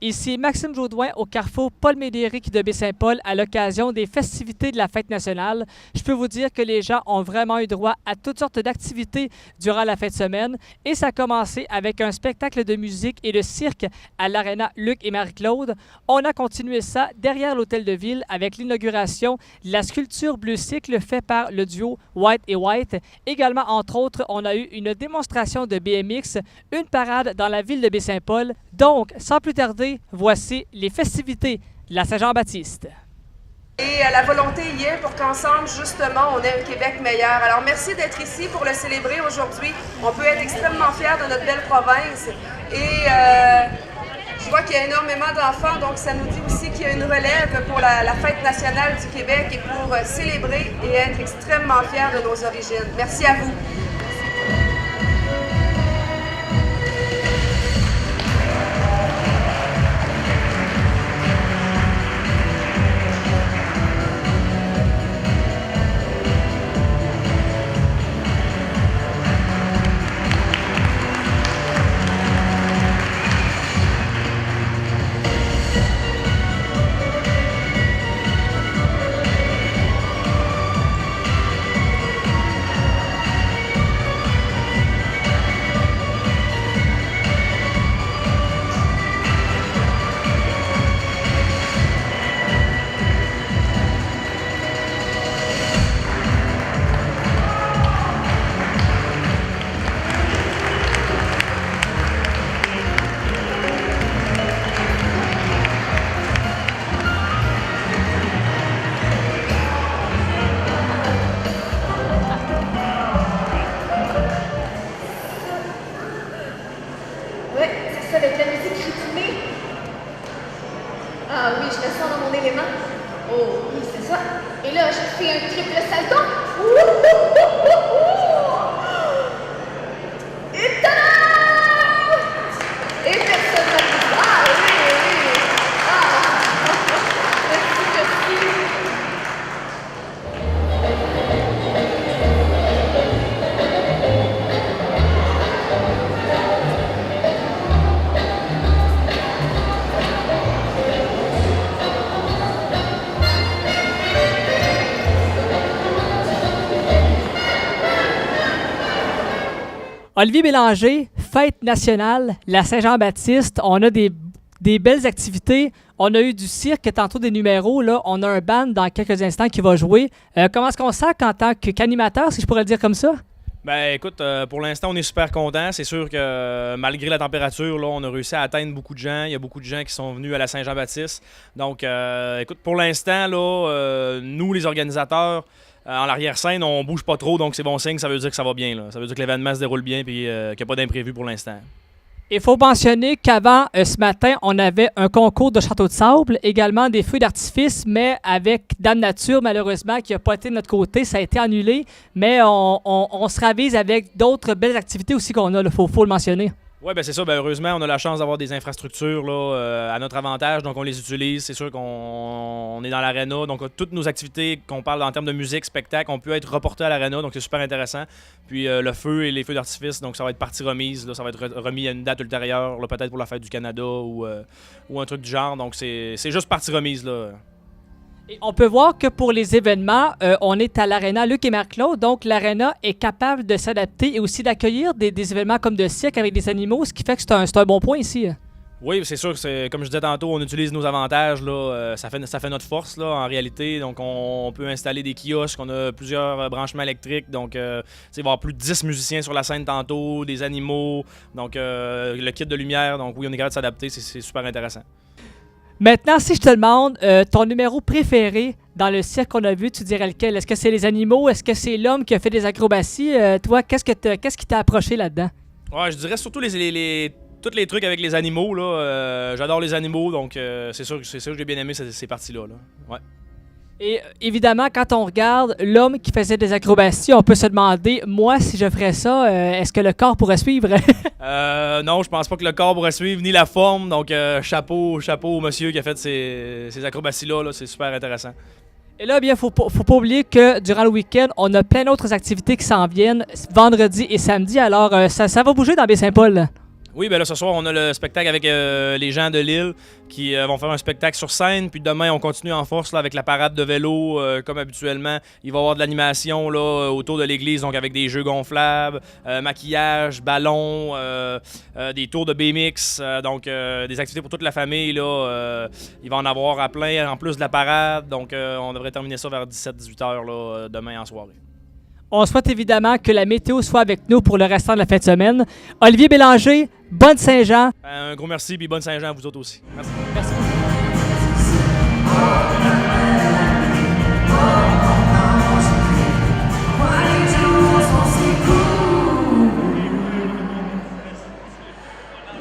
Ici Maxime Jaudoin au carrefour Paul-Médéric de Baie-Saint-Paul à l'occasion des festivités de la Fête nationale. Je peux vous dire que les gens ont vraiment eu droit à toutes sortes d'activités durant la fin de semaine et ça a commencé avec un spectacle de musique et de cirque à l'Arena Luc et Marie-Claude. On a continué ça derrière l'Hôtel de Ville avec l'inauguration de la sculpture Bleu Cycle faite par le duo White et White. Également, entre autres, on a eu une démonstration de BMX, une parade dans la ville de Baie-Saint-Paul. Donc, sans plus tarder, voici les festivités de la Saint-Jean-Baptiste. Et la volonté y est pour qu'ensemble, justement, on ait un Québec meilleur. Alors, merci d'être ici pour le célébrer aujourd'hui. On peut être extrêmement fiers de notre belle province. Et je vois qu'il y a énormément d'enfants, donc ça nous dit aussi qu'il y a une relève pour la Fête nationale du Québec et pour célébrer et être extrêmement fiers de nos origines. Merci à vous. Avec la musique rythmée. Ah oui, je me sens dans mon élément. Oh oui, c'est ça. Et là, je fais un triple salto. Et tada! Et personne n'a dit. Ah oui, oui. Ah, merci, merci. Olivier Bélanger, Fête nationale, la Saint-Jean-Baptiste, on a des belles activités. On a eu du cirque, tantôt des numéros. Là, on a un band dans quelques instants qui va jouer. Comment est-ce qu'on sent en tant qu'animateur, si je pourrais le dire comme ça? Ben écoute, pour l'instant, on est super contents. C'est sûr que malgré la température, là, on a réussi à atteindre beaucoup de gens. Il y a beaucoup de gens qui sont venus à la Saint-Jean-Baptiste. Donc, écoute, pour l'instant, là, nous, les organisateurs, en l'arrière-scène, on bouge pas trop, donc c'est bon signe, ça veut dire que ça va bien. Là. Ça veut dire que l'événement se déroule bien et qu'il n'y a pas d'imprévu pour l'instant. Il faut mentionner qu'avant, ce matin, on avait un concours de château de sable, également des feux d'artifice, mais avec Dame Nature, malheureusement, qui n'a pas été de notre côté, ça a été annulé. Mais on se ravise avec d'autres belles activités aussi qu'on a, il faut le mentionner. Oui, ben c'est ça. Ben, heureusement, on a la chance d'avoir des infrastructures là, à notre avantage, donc on les utilise. C'est sûr qu'on est dans l'aréna, donc toutes nos activités qu'on parle en termes de musique, spectacle, on peut être reporté à l'aréna, donc c'est super intéressant. Puis le feu et les feux d'artifice, donc ça va être partie remise, là, ça va être remis à une date ultérieure, là, peut-être pour la fête du Canada ou un truc du genre. Donc c'est juste partie remise là. Et on peut voir que pour les événements, on est à l'Arena Luc et Marie-Claude, donc l'Arena est capable de s'adapter et aussi d'accueillir des événements comme de cirque avec des animaux, ce qui fait que c'est un bon point ici. Oui, c'est sûr que comme je disais tantôt, on utilise nos avantages, là, ça fait notre force là, en réalité. Donc on peut installer des kiosques, on a plusieurs branchements électriques, donc il va y avoir plus de 10 musiciens sur la scène tantôt, des animaux, donc le kit de lumière, donc oui, on est capable de s'adapter, c'est super intéressant. Maintenant, si je te demande ton numéro préféré dans le cirque qu'on a vu, tu dirais lequel? Est-ce que c'est les animaux? Est-ce que c'est l'homme qui a fait des acrobaties? Toi, qu'est-ce qui t'a approché là-dedans? Ouais, je dirais surtout tous les trucs avec les animaux. Là, j'adore les animaux, donc c'est sûr que j'ai bien aimé ces parties-là. Là. Ouais. Et évidemment, quand on regarde l'homme qui faisait des acrobaties, on peut se demander, moi, si je ferais ça, est-ce que le corps pourrait suivre? Non, je pense pas que le corps pourrait suivre, ni la forme. Donc, chapeau au monsieur qui a fait ces acrobaties-là. Là, c'est super intéressant. Et là, bien, faut pas oublier que durant le week-end, on a plein d'autres activités qui s'en viennent vendredi et samedi. Alors, ça va bouger dans Baie-Saint-Paul. Oui, ben là, ce soir, on a le spectacle avec les gens de Lille qui vont faire un spectacle sur scène. Puis demain, on continue en force là, avec la parade de vélo, comme habituellement. Il va y avoir de l'animation là, autour de l'église, donc avec des jeux gonflables, maquillage, ballons, des tours de BMX, donc des activités pour toute la famille. Là, il va en avoir à plein, en plus de la parade. Donc, on devrait terminer ça vers 17-18 heures là, demain en soirée. On souhaite évidemment que la météo soit avec nous pour le restant de la fin de semaine. Olivier Bélanger, bonne Saint-Jean. Un gros merci, puis bonne Saint-Jean à vous autres aussi. Merci. Merci.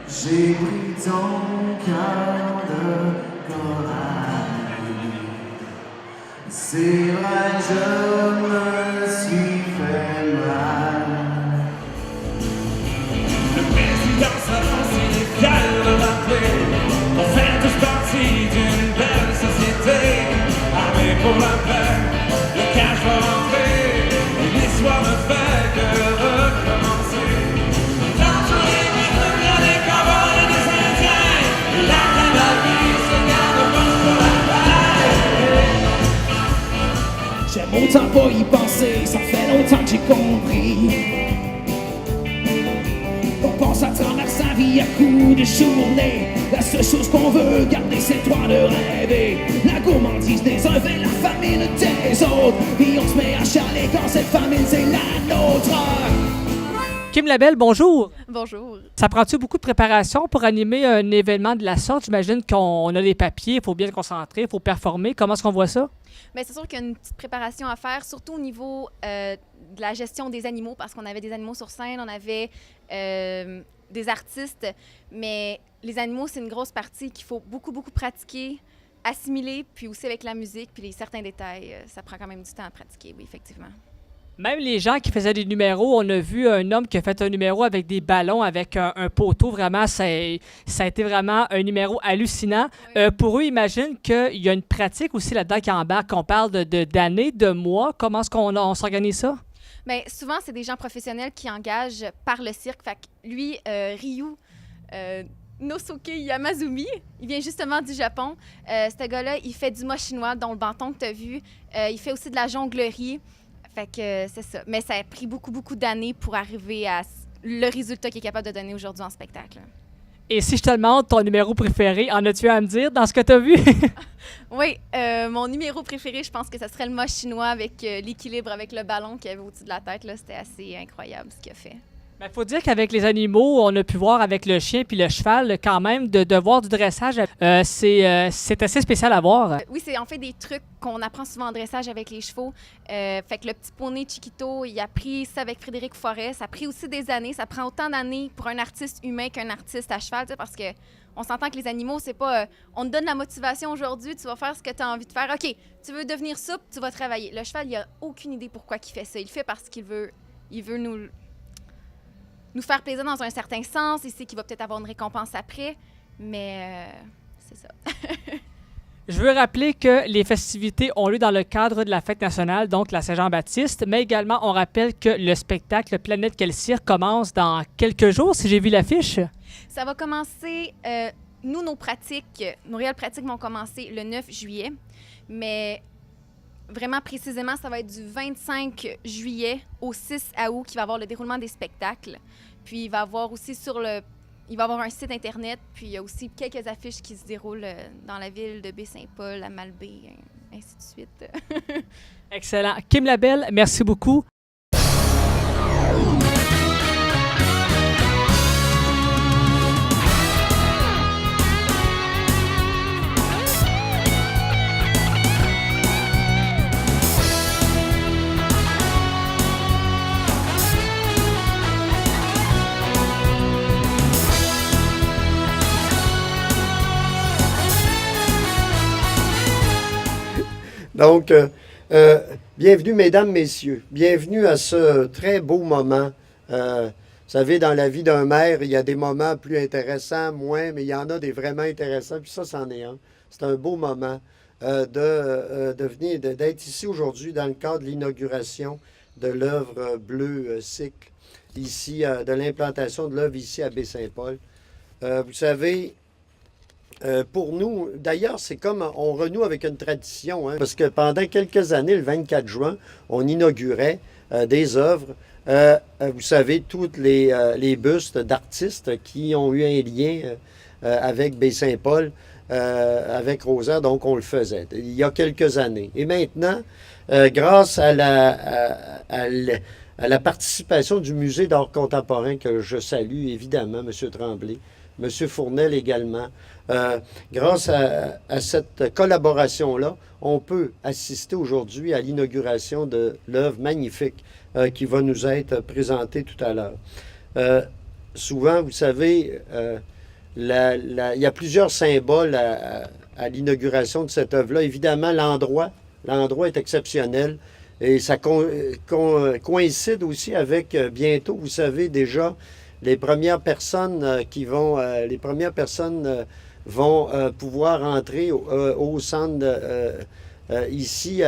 J'ai pris ton cœur de corail. C'est vrai, je me suis fait mal. Le président s'avance, il est fier de rappeler qu'on fait tous partie d'une belle société. Armée pour la paix, le cash va rentrer, et l'histoire ne fait que recommencer. Dans tous les mythes, il y a des cowboys et des indiens, et la cavalerie se garde pas pour la bataille. J'aime autant pas y penser, ça fait longtemps que j'ai compris. On pense à travers sa vie à coups de journée. La seule chose qu'on veut garder, c'est le droit de rêver. La gourmandise des uns fait la famine des autres. Et on se met à chialer quand cette famine, c'est la nôtre. Kim Labelle, bonjour. Bonjour. Ça prend-tu beaucoup de préparation pour animer un événement de la sorte? J'imagine qu'on a les papiers, il faut bien se concentrer, il faut performer. Comment est-ce qu'on voit ça? Bien, c'est sûr qu'il y a une petite préparation à faire, surtout au niveau de la gestion des animaux, parce qu'on avait des animaux sur scène, on avait des artistes, mais les animaux, c'est une grosse partie qu'il faut beaucoup, beaucoup pratiquer, assimiler, puis aussi avec la musique, puis certains détails, ça prend quand même du temps à pratiquer, oui, effectivement. Même les gens qui faisaient des numéros, on a vu un homme qui a fait un numéro avec des ballons, avec un poteau. Vraiment, ça a été vraiment un numéro hallucinant. Oui. Pour eux, imagine qu'il y a une pratique aussi là-dedans qui embarque. On parle d'années, de mois. Comment est-ce qu'on s'organise ça? Bien, souvent, c'est des gens professionnels qui engagent par le cirque. Fait que lui, Ryu Nosuke Yamazumi, il vient justement du Japon. Ce gars-là, il fait du mât chinois, dont le bâton que tu as vu. Il fait aussi de la jonglerie. Fait que c'est ça. Mais ça a pris beaucoup, beaucoup d'années pour arriver à le résultat qu'il est capable de donner aujourd'hui en spectacle. Et si je te demande ton numéro préféré, en as-tu à me dire dans ce que tu as vu? Oui, mon numéro préféré, je pense que ce serait le mât chinois avec l'équilibre avec le ballon qu'il y avait au-dessus de la tête. Là, c'était assez incroyable ce qu'il a fait. Il faut dire qu'avec les animaux, on a pu voir avec le chien puis le cheval, quand même, de voir du dressage, c'est assez spécial à voir. Oui, c'est en fait des trucs qu'on apprend souvent en dressage avec les chevaux. Fait que le petit poney Chiquito, il a appris ça avec Frédéric Forêt. Ça a pris aussi des années. Ça prend autant d'années pour un artiste humain qu'un artiste à cheval, parce que on s'entend que les animaux, c'est pas on te donne la motivation aujourd'hui, tu vas faire ce que tu as envie de faire. OK, tu veux devenir souple, tu vas travailler. Le cheval, il a aucune idée pourquoi il fait ça. Il le fait parce qu'il veut nous faire plaisir dans un certain sens. Il sait qu'il va peut-être avoir une récompense après, mais c'est ça. Je veux rappeler que les festivités ont lieu dans le cadre de la fête nationale, donc la Saint-Jean-Baptiste, mais également on rappelle que le spectacle Planète Quel Cirque commence dans quelques jours, si j'ai vu l'affiche. Ça va commencer, nos réelles pratiques vont commencer le 9 juillet, mais vraiment précisément, ça va être du 25 juillet au 6 août qu'il va y avoir le déroulement des spectacles. Puis il va y avoir aussi il va y avoir un site Internet, puis il y a aussi quelques affiches qui se déroulent dans la ville de Baie-Saint-Paul, à Malbaie, ainsi de suite. Excellent. Kim Labelle, merci beaucoup. Donc, bienvenue, mesdames, messieurs. Bienvenue à ce très beau moment. Vous savez, dans la vie d'un maire, il y a des moments plus intéressants, moins, mais il y en a des vraiment intéressants, puis ça, c'en est un. C'est un beau moment d'être ici aujourd'hui dans le cadre de l'inauguration de l'œuvre Bleu Cycle. ici, de l'implantation de l'œuvre ici à Baie-Saint-Paul. Vous savez, pour nous, d'ailleurs, c'est comme on renoue avec une tradition, hein, parce que pendant quelques années, le 24 juin, on inaugurait des œuvres. Vous savez, tous les bustes d'artistes qui ont eu un lien avec Baie-Saint-Paul, avec Rosaire, donc on le faisait il y a quelques années. Et maintenant, grâce à la participation du Musée d'art contemporain, que je salue évidemment, M. Tremblay, M. Fournel également, grâce à cette collaboration-là, on peut assister aujourd'hui à l'inauguration de l'œuvre magnifique qui va nous être présentée tout à l'heure. Souvent, vous savez, il y a plusieurs symboles à l'inauguration de cette œuvre-là. Évidemment, l'endroit est exceptionnel et ça coïncide aussi avec bientôt, vous savez déjà, les premières personnes vont pouvoir entrer au centre ici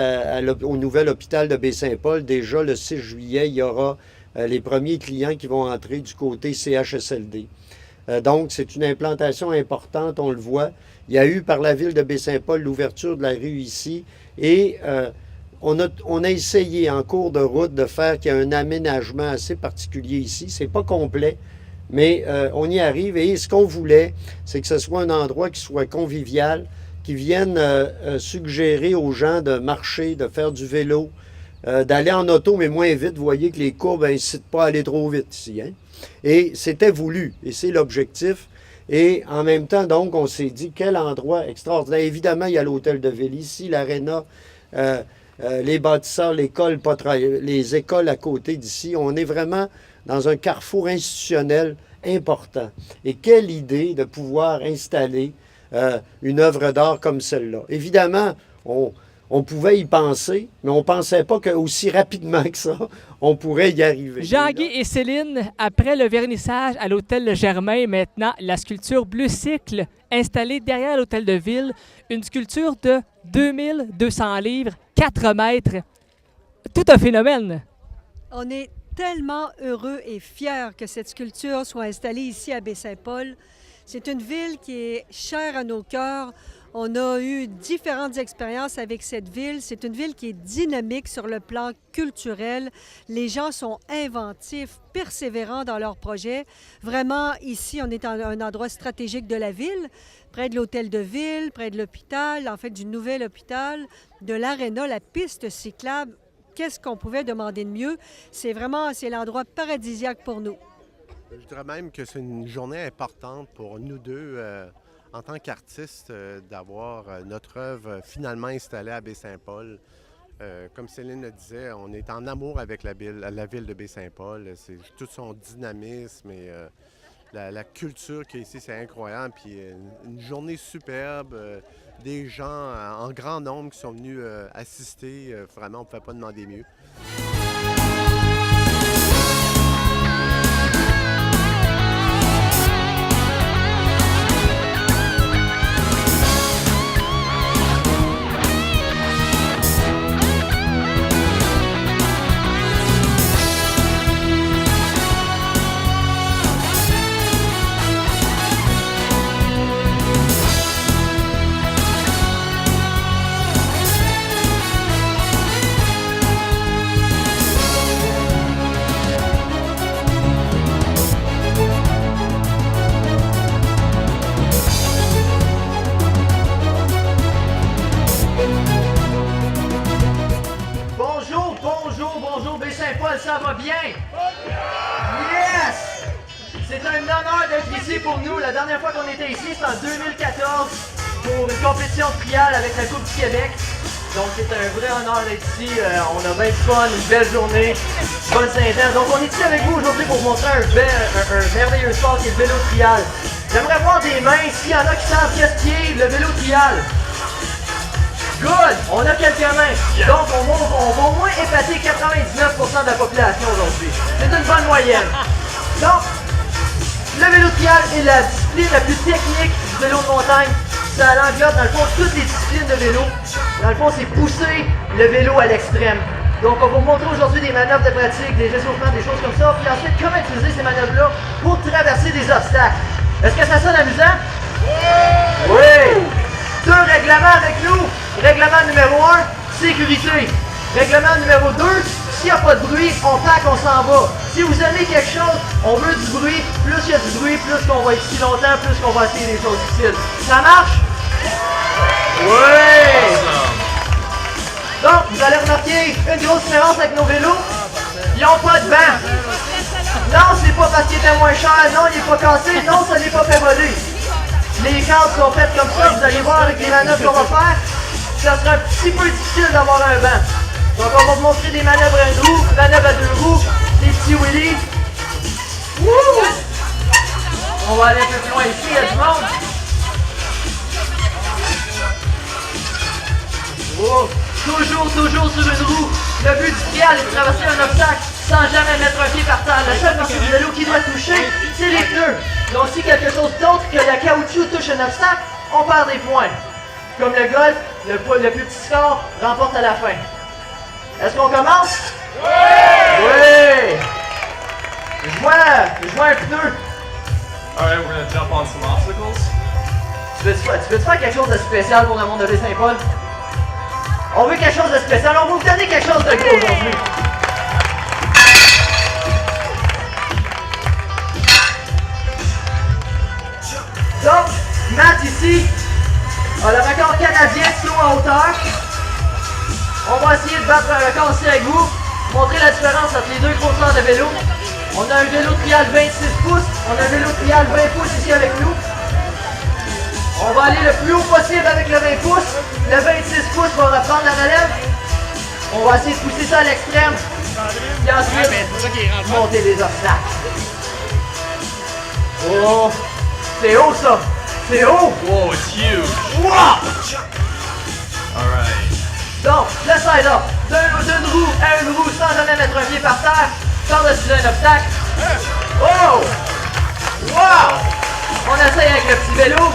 au nouvel hôpital de Baie-Saint-Paul. Déjà le 6 juillet, il y aura les premiers clients qui vont entrer du côté CHSLD. Donc, c'est une implantation importante, on le voit. Il y a eu par la ville de Baie-Saint-Paul l'ouverture de la rue ici et on a essayé en cours de route de faire qu'il y ait un aménagement assez particulier ici. C'est pas complet, mais on y arrive et ce qu'on voulait, c'est que ce soit un endroit qui soit convivial, qui vienne suggérer aux gens de marcher, de faire du vélo, d'aller en auto, mais moins vite. Vous voyez que les courbes n'incitent pas à aller trop vite ici, hein? Et c'était voulu, et c'est l'objectif. Et en même temps, donc, on s'est dit, quel endroit extraordinaire. Évidemment, il y a l'hôtel de ville ici, l'aréna, les bâtisseurs, les écoles à côté d'ici. On est vraiment dans un carrefour institutionnel important. Et quelle idée de pouvoir installer une œuvre d'art comme celle-là. Évidemment, on pouvait y penser, mais on ne pensait pas qu'aussi rapidement que ça, on pourrait y arriver. Jean-Guy et Céline, après le vernissage à l'hôtel Le Germain, maintenant, la sculpture Bleu Cycle, installée derrière l'hôtel de ville, une sculpture de 2200 livres, 4 mètres. Tout un phénomène. On est tellement heureux et fiers que cette sculpture soit installée ici à Baie-Saint-Paul. C'est une ville qui est chère à nos cœurs. On a eu différentes expériences avec cette ville. C'est une ville qui est dynamique sur le plan culturel. Les gens sont inventifs, persévérants dans leurs projets. Vraiment, ici, on est un endroit stratégique de la ville, près de l'hôtel de ville, près de l'hôpital, en fait, du nouvel hôpital, de l'aréna, la piste cyclable. Qu'est-ce qu'on pouvait demander de mieux? C'est l'endroit paradisiaque pour nous. Je dirais même que c'est une journée importante pour nous deux, en tant qu'artistes, d'avoir notre œuvre finalement installée à Baie-Saint-Paul. Comme Céline le disait, on est en amour avec la ville de Baie-Saint-Paul. C'est tout son dynamisme et la culture qu'il y a ici, c'est incroyable. Puis une journée superbe, des gens en grand nombre qui sont venus assister. Vraiment, on ne pouvait pas demander mieux. Ça va bien? Yes! C'est un honneur d'être ici pour nous. La dernière fois qu'on était ici, c'était en 2014 pour une compétition triale avec la Coupe du Québec. Donc c'est un vrai honneur d'être ici. On a bien de fun, une belle journée, bonne synthèse. Donc on est ici avec vous aujourd'hui pour vous montrer un merveilleux sport qui est le vélo trial. J'aimerais voir des mains s'il y en a qui savent qu'est-ce qui est le vélo trial. Good! On a quelques mains. Donc, on va au moins épater 99% de la population aujourd'hui. C'est une bonne moyenne. Donc, le vélo trial est la discipline la plus technique du vélo de montagne. Ça englobe, dans le fond, toutes les disciplines de vélo. Dans le fond, c'est pousser le vélo à l'extrême. Donc, on va vous montrer aujourd'hui des manœuvres de pratique, des échauffements, des choses comme ça. Puis ensuite, comment utiliser ces manœuvres-là pour traverser des obstacles. Est-ce que ça sonne amusant? Oui! 2 règlements avec nous. Règlement numéro 1, sécurité. Règlement numéro 2, s'il n'y a pas de bruit, on pack, on s'en va. Si vous aimez quelque chose, on veut du bruit. Plus il y a du bruit, plus qu'on va être ici longtemps, plus qu'on va essayer des choses difficiles. Ça marche? Oui! Donc, vous allez remarquer une grosse différence avec nos vélos. Ils n'ont pas de vent. Non, c'est pas parce qu'il était moins cher. Non, il n'est pas cassé. Non, ça n'est pas fait voler. Les cadres sont faites comme ça. Vous allez voir avec les manœuvres qu'on va faire. Ça sera un petit peu difficile d'avoir un vent. Donc, on va vous montrer des manœuvres à 1 roue, manœuvres à 2 roues, des petits wheelies. Wouh! On va aller un peu plus loin ici, il y a du monde. Oh. Toujours sur une roue. Le but du trial est de traverser un obstacle sans jamais mettre un pied par terre. La seule partie du vélo qui doit toucher, c'est les pneus. Donc si quelque chose d'autre que la caoutchouc touche un obstacle, on perd des points. Comme le golf, le plus petit score remporte à la fin. Est-ce qu'on commence? Oui! Oui! Je vois un pneu. Alright, we're gonna jump on some obstacles. Tu veux-tu faire quelque chose de spécial pour le monde de Baie-Saint-Paul? On veut quelque chose de spécial, on va vous donner quelque chose de gros aujourd'hui. Donc, Matt ici a le record canadien de saut en hauteur. On va essayer de battre un record aussi avec vous, montrer la différence entre les 2 grosseurs de vélo. On a un vélo trial 26 pouces, on a un vélo trial 20 pouces ici avec nous. On va aller le plus haut possible avec le 20 pouces. Le 26 pouces va reprendre la relève. On va essayer de pousser ça à l'extrême. Et ensuite, monter les obstacles. Oh! C'est haut ça! C'est haut! Whoa, it's huge! Wow! Alright. Donc, le side-up. D'une roue à 1 roue sans jamais mettre un pied par terre. Par-dessus un obstacle. Oh! Wow! On essaye avec le petit vélo.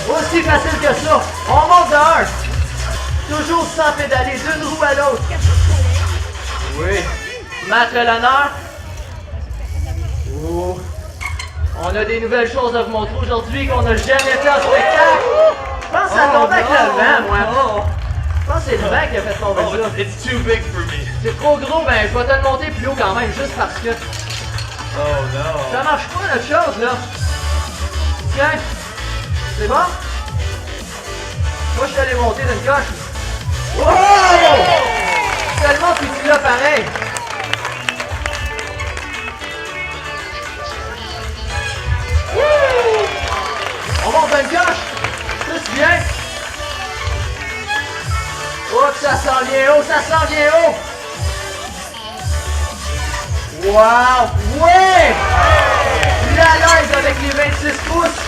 Aussi facile que ça. On monte de 1. Toujours sans pédaler d'une roue à l'autre. Oui. Matt a l'honneur. Oh. On a des nouvelles choses à vous montrer aujourd'hui qu'on n'a jamais fait en spectacle. Je pense que ça tombe avec le vent, moi. Je pense que c'est le vent qui a fait tomber ça. It's too big for me. C'est trop gros, ben je vais te le monter plus haut quand même, juste parce que... Oh no. Ça marche pas notre chose, là. Tiens. C'est bon? Moi, je suis allé monter d'une coche. Wow! Tellement petit là, pareil. On monte d'une coche. Tout bien. Oh, ça s'en vient haut, ça s'en vient haut. Wow! Ouais! Lui à l'aise avec les 26 pouces.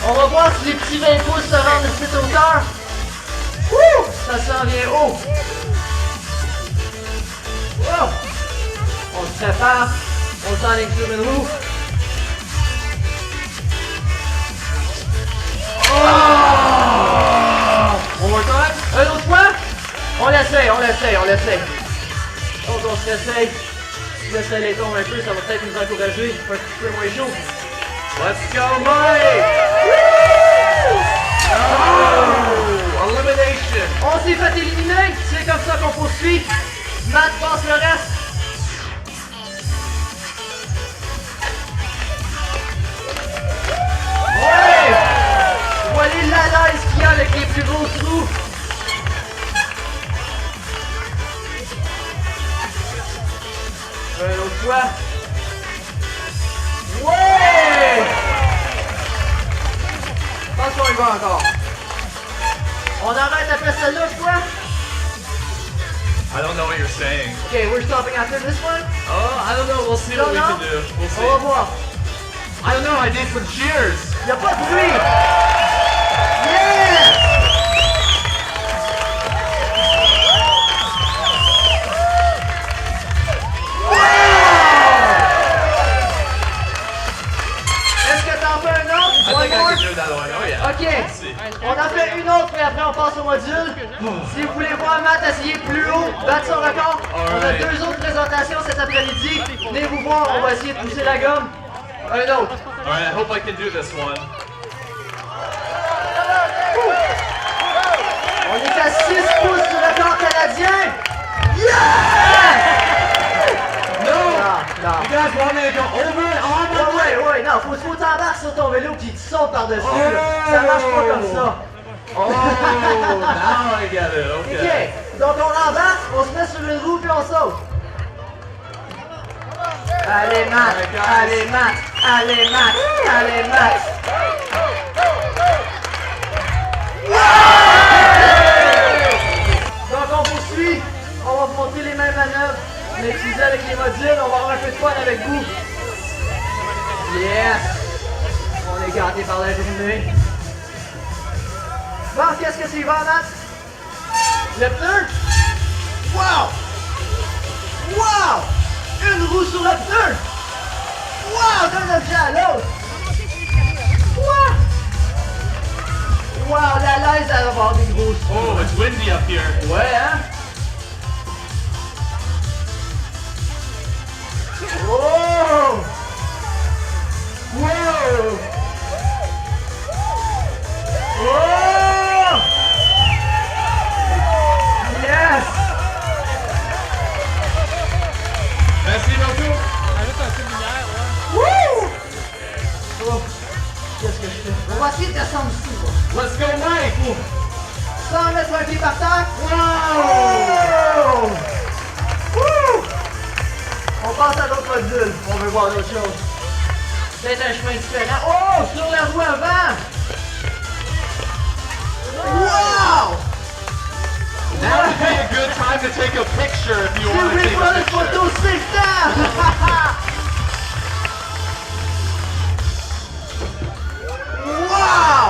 On va voir si les petits 20 pouces se rendent à cette hauteur. Wouh! Ça s'en vient haut. Wow! On se prépare. On s'enligne sur une roue. Oh! On va quand même. Un autre fois? On l'essaye, on l'essaye, on l'essaye. Donc on se réessaye. Si le soleil tombe un peu, ça va peut-être nous encourager. Un petit peu moins chaud. Let's go, Mike! Oh! Elimination! On s'est fait éliminer. C'est comme ça qu'on poursuit. Matt passe le reste. Ouais! Voyez la laisse qu'il y a avec les plus gros trous. Une autre fois. Ouais! Je pense qu'on y va encore. On arrête après celle-là, je crois. I don't know what you're saying. Okay, we're stopping after this one. Oh, I don't know. We'll see what we can do. We'll see. On va voir. I don't know. I need some cheers. Y'a pas de bruit. Yes! Est-ce que t'en fais un autre? I think I can do that one. Oh yeah. Ok. Let's see. On en fait une autre et après 2 autres présentations cet après-midi. Venez vous voir, on va essayer de pousser la gomme. Un autre. Alright, I hope I can do this one. On est à 6 pouces sur le corps canadien. Yeah! No! Non. You guys want me to go over and on? Ouais, non, faut t'embarquer sur ton vélo puis tu sautes par-dessus. Là. Ça marche pas comme ça. Oh, now I get it. Okay. Ok, donc on embarque, on se met sur une roue puis on saute. Allez Matt, allez Matt, allez Matt, allez Matt. Donc on poursuit, on va vous montrer les mêmes manœuvres, mais utilisées avec les modules, on va avoir un peu de fun avec vous. Yes! On est gâtés par la journée. Bon, qu'est-ce que c'est, Matt? Le pneu? Wow! Wow! Une roue sur le pneu! Wow! D'un objet à l'autre! Wow! Wow! La laisse, elle va avoir des grosses. Oh, it's windy up here. Ouais, hein? Oh! Wow! Oh! Yes! Merci beaucoup. Ajoute un peu de lumière, ouais. Wouh! Oh! Qu'est-ce que je fais? On va essayer de descendre ici, quoi. Let's go, Mike. Sans mettre un pied par terre. Wow! Wouh! On passe à d'autres modules. On veut voir d'autres choses. Peut-être un chemin différent. Oh! Sur la roue avant! Wow! Now would be a good time to take a picture if you Si want vous to voulez take prendre a une picture. photo, c'est le temps! Wow!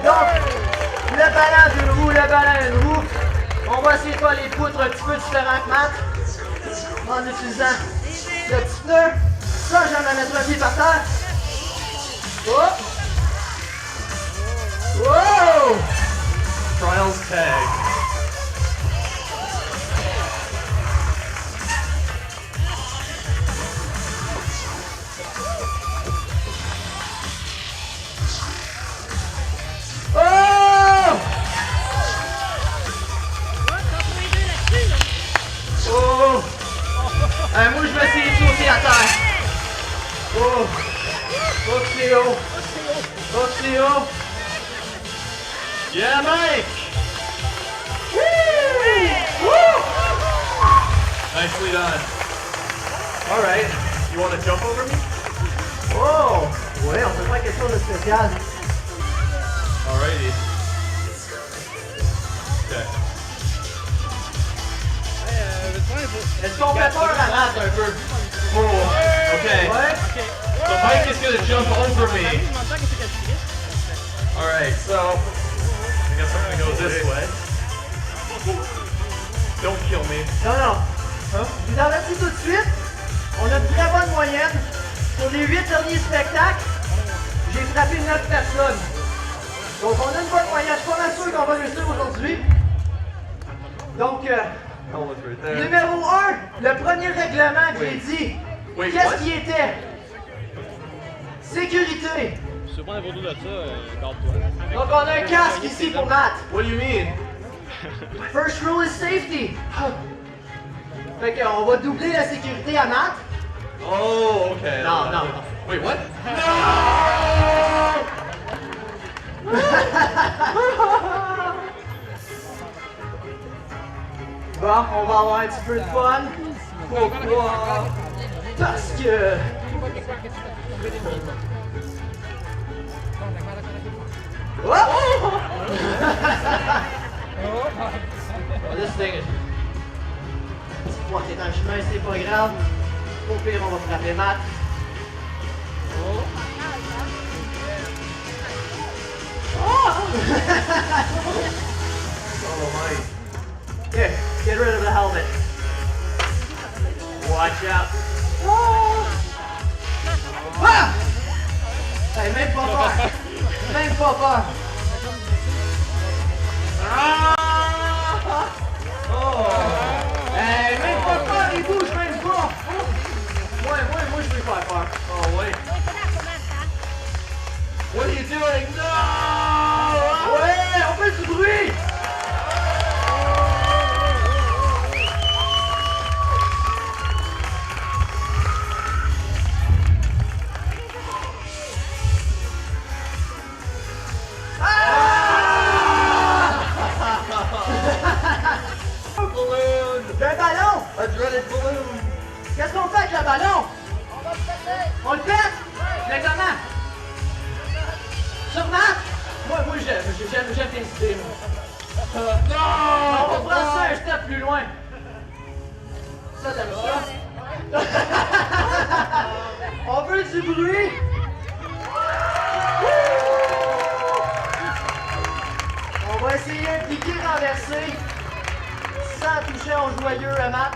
Donc, le ballon d'une roue, le ballon d'une roue. On va essayer de faire les poutres un petit peu différents que Matt. En utilisant le petit pneu. Ça, je vais me mettre un pied par terre. Oh! Wow! Trials tag. Oh! Oh! Moi, je vais essayer de sauter à terre. Oh! Oh, que c'est haut! Oh, que c'est haut! Yeah, Mike. Woo! Nicely done. All right. You want to jump over me? Oh! Ouais, on peut faire quelque chose de spécial. Alrighty. Okay. Est-ce qu'on fait peur à Matt un peu? Oh, okay. Ouais? So Mike is going to jump over me. All right, so I guess I'm going to go this way. Don't kill me. Non, non. Je vous avertis tout de suite, on a une très bonne moyenne. Sur les 8 derniers spectacles, j'ai frappé 9 personnes. Donc on a une bonne moyenne. Je suis pas mal sûr qu'on va réussir aujourd'hui. Donc, Oh, look right there. numéro 1, le premier règlement que j'ai dit. Wait, Qu'est-ce what? qui était? Sécurité. Si tu veux prendre une photo de ça, garde-toi. Donc on a un casque ici pour Matt. What do you mean? First rule is safety. Fait qu'on va doubler la sécurité à Matt. Oh, okay. Non, non. Wait, what? Bon, on va avoir un petit peu de fun. Pourquoi? Parce que... Oh! Well, this thing is... Bon, t'es dans le chemin, c'est pas grave. Au pire, on va frapper Matt. Oh! Oh, Mike. Here, get rid of the helmet. Watch out. Ah! Hey, même pas peur. Même pas peur. Ah! Oh! Hey, même pas peur, il bouge même pas! Moi, je vais faire peur. Oh, oui. What are you doing? No! Ouais, on fait du bruit! Balloon! J'ai un ballon! A dreaded balloon! Qu'est-ce qu'on fait avec le ballon? On va le péter! On le pète? Mais comment? Sur Matt? Moi j'aime tes idées, moi. Non! On va prendre ça un step plus loin. Ça, t'aimes ça? On veut du bruit? On va essayer un piqué renversé sans toucher en joyeux à Matt.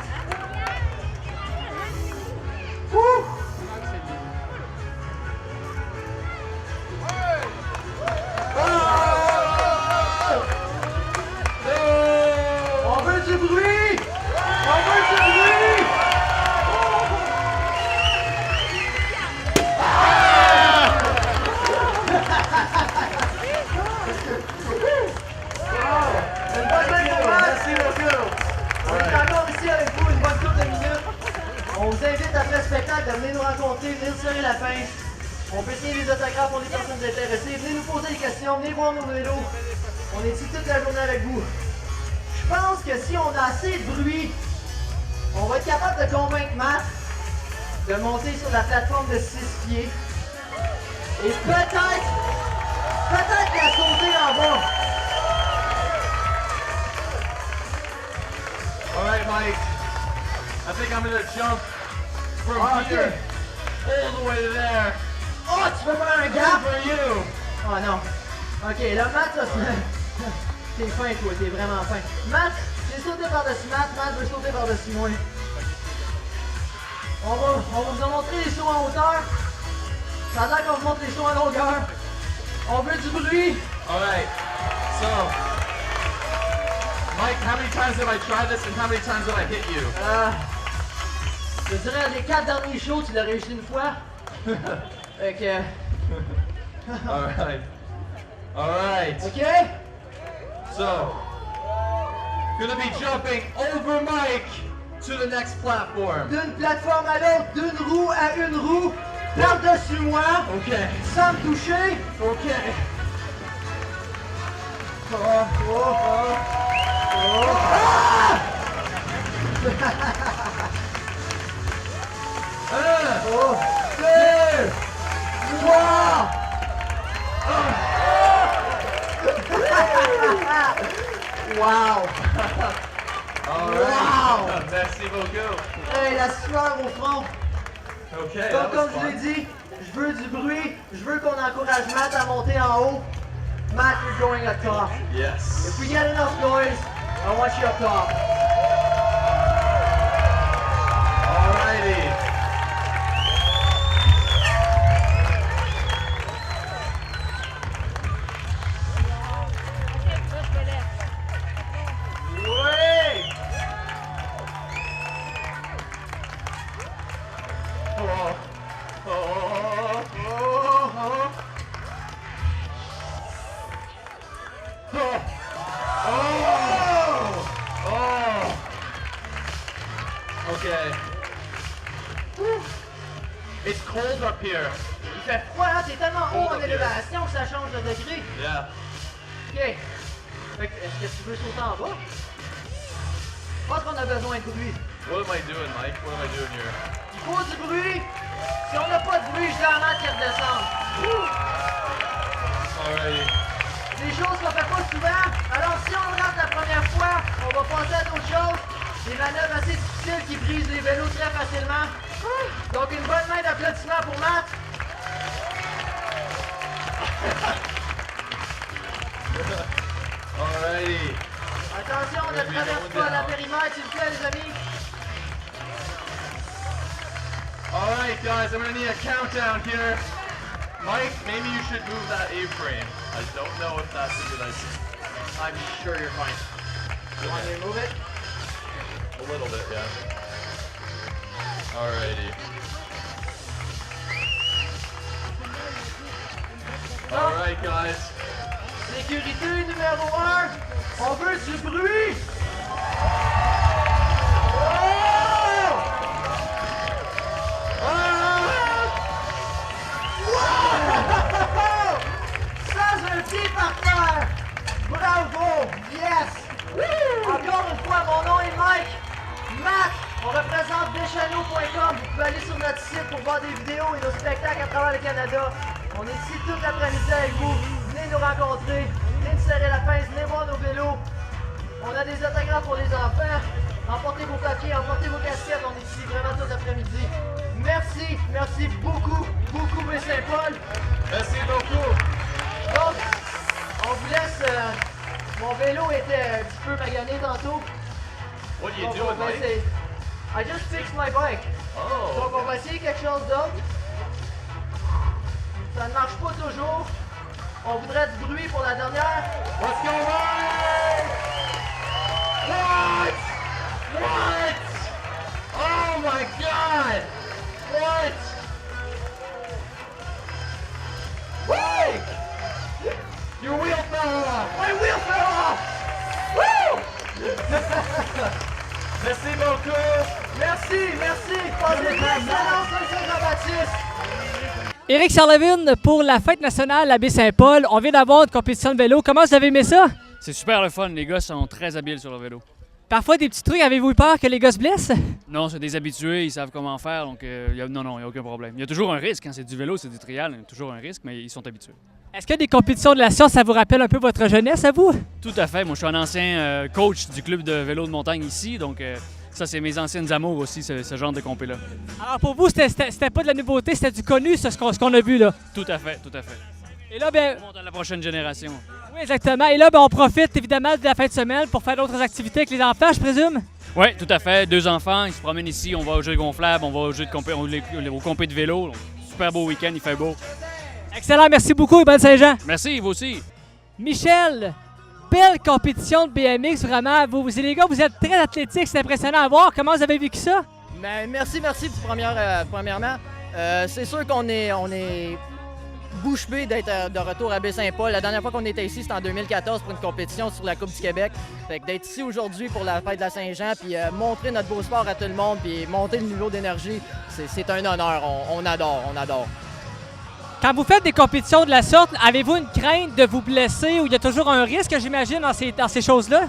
Ouh! On veut du bruit! On veut du bruit! Une bonne main pour Matt. Merci beaucoup. On est encore ici avec vous une bonne couple de minutes. On vous invite après le spectacle à venir nous rencontrer, venir serrer la pince. On peut signer des autographes pour les personnes intéressées. Venez nous poser des questions, venez voir nos vélos. On est ici toute la journée avec vous. Je pense que si on a assez de bruit, on va être capable de convaincre Matt de monter sur la plateforme de 6 pieds. Et peut-être la sauter en bas. Alright, Mike. I think I'm gonna jump from here all the way to there. Oh, tu veux faire un gap? For you. Oh non. Ok, là, Matt, là, t'es fin, toi, t'es vraiment fin. Matt, j'ai sauté par-dessus Matt veut sauter par-dessus moi. On va vous en montrer les sauts en hauteur. Ça a l'air qu'on vous montre les sauts en longueur. On veut du bruit. Alright. So, Mike, how many times have I tried this and how many times have I hit you? Je dirais, les 4 derniers shows, tu l'as réussi une fois. Fait que... Alright. Alright. Ok? So, gonna be jumping over Mike to the next platform. D'une plateforme à l'autre, d'une roue à une roue, par-dessus moi, Okay. sans me toucher. Okay. Oh, oh, oh. Oh. Ah! Oh, 2, 3. Wow! Alright. Wow! Merci beaucoup. Hey, la sueur au front. Okay. Donc, that was comme je l'ai fun. dit, je veux du bruit, je veux qu'on encourage Matt à monter en haut. Matt, you're going up top. Yes. If we get enough noise, I want you up top. Alrighty. Oui! Oh. Oh. Oh. Oh. Oh. Oh. Oh. Okay. It's cold up here. Il fait froid, hein? T'es tellement haut en élévation que ça change de degré. Yeah. OK. Fait que, est-ce que tu veux sauter en bas? Je pense qu'on a besoin de bruit. What am I doing, Mike? What am I doing here? Il faut du bruit. Si on n'a pas de bruit, je dis à Matt qu'il redescend. Alrighty. Des choses qu'on fait pas souvent. Alors si on rentre la première fois, on va passer à d'autres choses. Des manœuvres assez difficiles qui brisent les vélos très facilement. Donc une bonne main d'applaudissement pour Matt. Alrighty. Attention, on ne traverse pas la périmètre, s'il vous plaît, les amis. Alright, guys, I'm gonna need a countdown here. Mike, maybe you should move that A-frame. I don't know if that's a good idea. I'm sure you're fine. You want me to move it? A little bit, yeah. Alrighty. Alright, guys. Sécurité numéro 1, on veut du bruit! Ça, j'ai un pied par terre! Bravo! Yes! Encore une fois, mon nom est Mike. Mac, on représente deschanneaux.com. Vous pouvez aller sur notre site pour voir des vidéos et nos spectacles à travers le Canada. On est ici toute l'après-midi avec vous. Venez nous rencontrer, venez nous serrer la pince, venez voir nos vélos. On a des autographes pour les enfants. Emportez vos papiers, emportez vos casquettes. On est ici vraiment tout l'après-midi. Merci, merci beaucoup, beaucoup, Baie-Saint-Paul. Merci beaucoup. Donc, on vous laisse. Mon vélo était un petit peu magané tantôt. What do you Donc, do on with va Mike? essayer. I just fixed my bike. Oh. Donc, on va essayer quelque chose d'autre. Ça ne marche pas toujours. On voudrait du bruit pour la dernière. Let's go, Mike! What? What? Oh my God! What? Mike! Your wheel fell off! My wheel fell off! Woo! Merci beaucoup! Merci, merci. Passez une excellente Saint-Jean-Baptiste. Éric Charlevin, pour la fête nationale à Baie-Saint-Paul, on vient d'avoir une compétition de vélo. Comment vous avez aimé ça? C'est super le fun, les gars sont très habiles sur le vélo. Parfois des petits trucs, avez-vous eu peur que les gars se blessent? Non, c'est des habitués, ils savent comment faire, donc non, il n'y a aucun problème. Il y a toujours un risque, quand c'est du vélo, c'est du trial, il y a toujours un risque, mais ils sont habitués. Est-ce que des compétitions de la science, ça vous rappelle un peu votre jeunesse à vous? Tout à fait, moi je suis un ancien coach du club de vélo de montagne ici, donc ça c'est mes anciennes amours aussi, ce genre de compé-là. Alors pour vous, c'était pas de la nouveauté, c'était du connu, ce qu'on a vu là? Tout à fait, tout à fait. Et là, ben... On monte à la prochaine génération. Oui, exactement. Et là, ben, on profite évidemment de la fin de semaine pour faire d'autres activités avec les enfants, je présume? Oui, tout à fait. 2 enfants, ils se promènent ici, on va au jeu gonflable, on va au jeu de au compé de vélo. Donc, super beau week-end, il fait beau. Excellent, merci beaucoup et bonne Saint-Jean. Merci, vous aussi. Michel, belle compétition de BMX, vraiment. Vous les gars, vous êtes très athlétiques, c'est impressionnant à voir. Comment vous avez vécu ça? Ben, merci premièrement. C'est sûr qu'on est bouche bée d'être de retour à Baie-Saint-Paul. La dernière fois qu'on était ici, c'était en 2014 pour une compétition sur la Coupe du Québec. Fait que d'être ici aujourd'hui pour la fête de la Saint-Jean, puis montrer notre beau sport à tout le monde, puis monter le niveau d'énergie, c'est un honneur. On adore. Quand vous faites des compétitions de la sorte, avez-vous une crainte de vous blesser ou il y a toujours un risque, j'imagine, dans ces choses-là?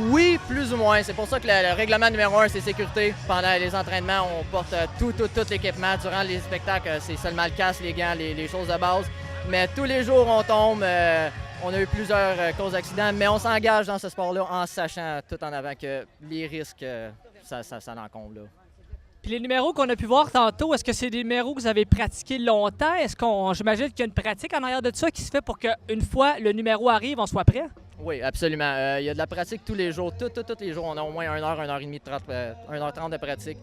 Oui, plus ou moins. C'est pour ça que le règlement numéro 1, c'est sécurité. Pendant les entraînements, on porte tout l'équipement. Durant les spectacles, c'est seulement le casque, les gants, les choses de base. Mais tous les jours, on tombe. On a eu plusieurs causes d'accidents, mais on s'engage dans ce sport-là en sachant tout en avant que les risques, ça l'encombre, là. Puis les numéros qu'on a pu voir tantôt, est-ce que c'est des numéros que vous avez pratiqués longtemps? J'imagine qu'il y a une pratique en arrière de ça qui se fait pour qu'une fois le numéro arrive, on soit prêt? Oui, absolument. Il y a de la pratique tous les jours. Tous les jours, on a au moins 1h30, 1h30 de pratique.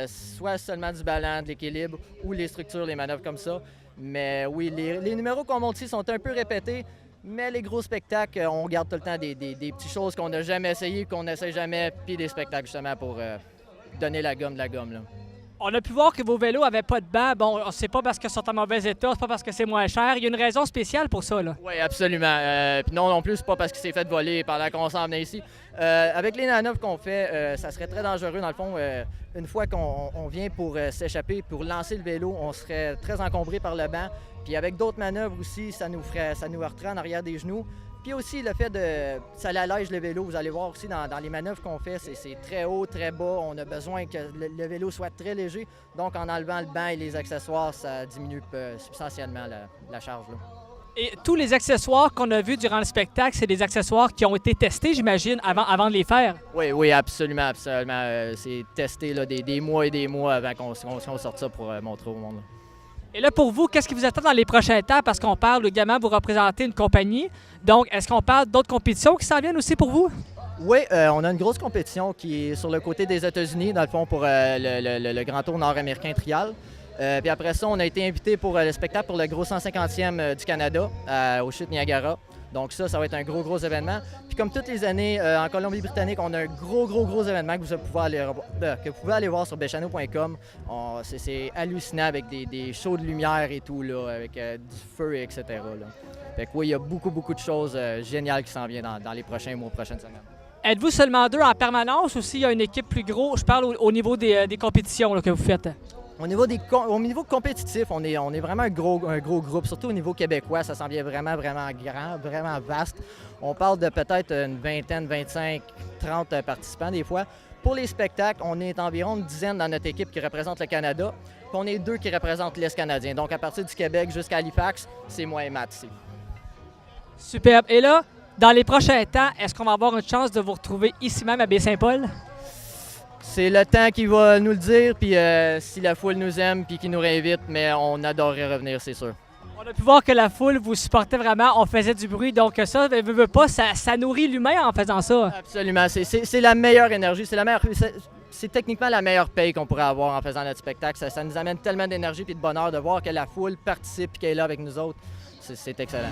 Soit seulement du ballon, de l'équilibre ou les structures, les manœuvres comme ça. Mais oui, les numéros qu'on monte ici sont un peu répétés. Mais les gros spectacles, on garde tout le temps des petites choses qu'on n'a jamais essayées, qu'on n'essaie jamais, puis des spectacles justement pour donner la gomme de la gomme, là. On a pu voir que vos vélos n'avaient pas de banc. Bon, c'est pas parce qu'ils sont en mauvais état, c'est pas parce que c'est moins cher. Il y a une raison spéciale pour ça, là. Oui, absolument. Puis non plus, c'est pas parce qu'il s'est fait voler pendant qu'on s'en venait ici. Avec les nanovres qu'on fait, ça serait très dangereux, dans le fond. Une fois qu'on vient pour s'échapper, pour lancer le vélo, on serait très encombré par le banc. Puis avec d'autres manœuvres aussi, ça nous heurterait en arrière des genoux. Puis aussi, le fait de... ça allège le vélo. Vous allez voir aussi dans les manœuvres qu'on fait, c'est très haut, très bas. On a besoin que le vélo soit très léger. Donc, en enlevant le banc et les accessoires, ça diminue substantiellement la charge, là. Et tous les accessoires qu'on a vus durant le spectacle, c'est des accessoires qui ont été testés, j'imagine, avant de les faire? Oui, absolument. C'est testé là, des mois et des mois avant qu'on sorte ça pour montrer au monde, là. Et là, pour vous, qu'est-ce qui vous attend dans les prochains temps? Parce qu'on parle également, vous représentez une compagnie. Donc, est-ce qu'on parle d'autres compétitions qui s'en viennent aussi pour vous? Oui, on a une grosse compétition qui est sur le côté des États-Unis, dans le fond, pour le Grand Tour nord-américain trial. Puis après ça, on a été invité pour le spectacle pour le gros 150e du Canada au Chute Niagara. Donc ça va être un gros événement. Puis comme toutes les années, en Colombie-Britannique, on a un gros événement que vous pouvez aller voir sur bechano.com. C'est hallucinant avec des shows de lumière et tout, là, avec du feu, etc. Là. Fait que oui, il y a beaucoup de choses géniales qui s'en viennent dans les prochains mois, prochaines semaines. Êtes-vous seulement 2 en permanence ou s'il y a une équipe plus grosse? Je parle au niveau des compétitions là, que vous faites. Au niveau compétitif, on est vraiment un gros groupe, surtout au niveau québécois. Ça s'en vient vraiment grand, vraiment vaste. On parle de peut-être une vingtaine, 25, 30 participants des fois. Pour les spectacles, on est environ une dizaine dans notre équipe qui représente le Canada. Puis on est 2 qui représentent l'Est canadien. Donc à partir du Québec jusqu'à Halifax, c'est moi et Matt ici. Superbe. Et là, dans les prochains temps, est-ce qu'on va avoir une chance de vous retrouver ici même à Baie-Saint-Paul? C'est le temps qui va nous le dire, puis si la foule nous aime puis qui nous réinvite, mais on adorerait revenir, c'est sûr. On a pu voir que la foule vous supportait vraiment, on faisait du bruit, donc ça, veut pas, ça nourrit l'humain en faisant ça. Absolument, c'est la meilleure énergie, c'est techniquement la meilleure paye qu'on pourrait avoir en faisant notre spectacle. Ça nous amène tellement d'énergie et de bonheur de voir que la foule participe et qu'elle est là avec nous autres. C'est excellent.